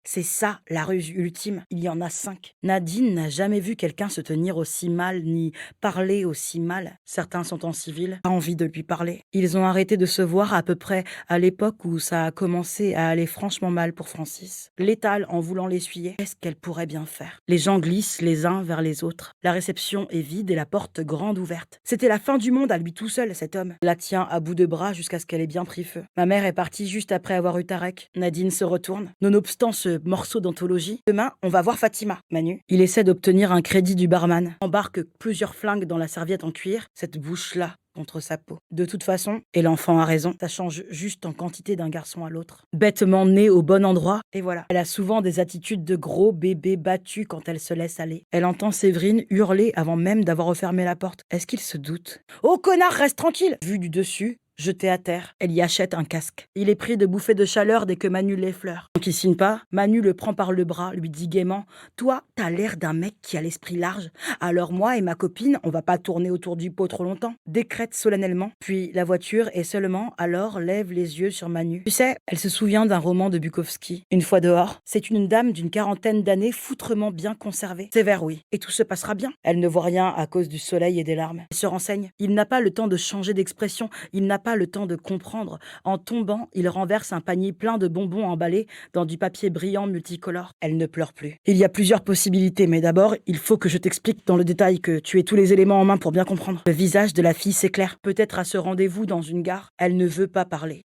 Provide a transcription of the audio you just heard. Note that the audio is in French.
C'est ça, la ruse ultime. Il y en a 5. Nadine n'a jamais vu quelqu'un se tenir aussi mal, ni parler aussi mal. Certains sont en civil, pas envie de lui parler. Ils ont arrêté de se voir à peu près à l'époque où ça a commencé à aller franchement mal pour Francis. L'étale en voulant l'essuyer, qu'est-ce qu'elle pourrait bien faire? Les gens glissent les uns vers les autres. La réception est vide et la porte grande ouverte. C'était la fin du monde à lui tout seul, cet homme. La tient à bout de bras jusqu'à ce qu'elle ait bien pris feu. Ma mère est partie juste après avoir eu Tarek. Nadine se retourne. Nonobstant ce morceau d'anthologie, demain, on va voir Fatima. Manu, il essaie d'obtenir un crédit du barman. Embarque plusieurs flingues dans la serviette en cuir. Cette bouche-là contre sa peau. De toute façon, et l'enfant a raison, ça change juste en quantité d'un garçon à l'autre. Bêtement née au bon endroit, et voilà. Elle a souvent des attitudes de gros bébé battu quand elle se laisse aller. Elle entend Séverine hurler avant même d'avoir refermé la porte. Est-ce qu'il se doute? Oh connard, reste tranquille! Vu du dessus, jeté à terre, elle y achète un casque. Il est pris de bouffées de chaleur dès que Manu l'effleure. Donc il signe pas, Manu le prend par le bras, lui dit gaiement: toi, t'as l'air d'un mec qui a l'esprit large. Alors moi et ma copine, on va pas tourner autour du pot trop longtemps. Décrète solennellement, puis la voiture et seulement alors lève les yeux sur Manu. Tu sais, elle se souvient d'un roman de Bukowski. Une fois dehors, c'est une dame d'une quarantaine d'années foutrement bien conservée. Sévère, oui. Et tout se passera bien. Elle ne voit rien à cause du soleil et des larmes. Elle se renseigne. Il n'a pas le temps de changer d'expression. Il n'a pas le temps de comprendre. En tombant, il renverse un panier plein de bonbons emballés dans du papier brillant multicolore. Elle ne pleure plus. Il y a plusieurs possibilités, mais d'abord, il faut que je t'explique dans le détail, que tu aies tous les éléments en main pour bien comprendre. Le visage de la fille s'éclaire. Peut-être à ce rendez-vous dans une gare, elle ne veut pas parler.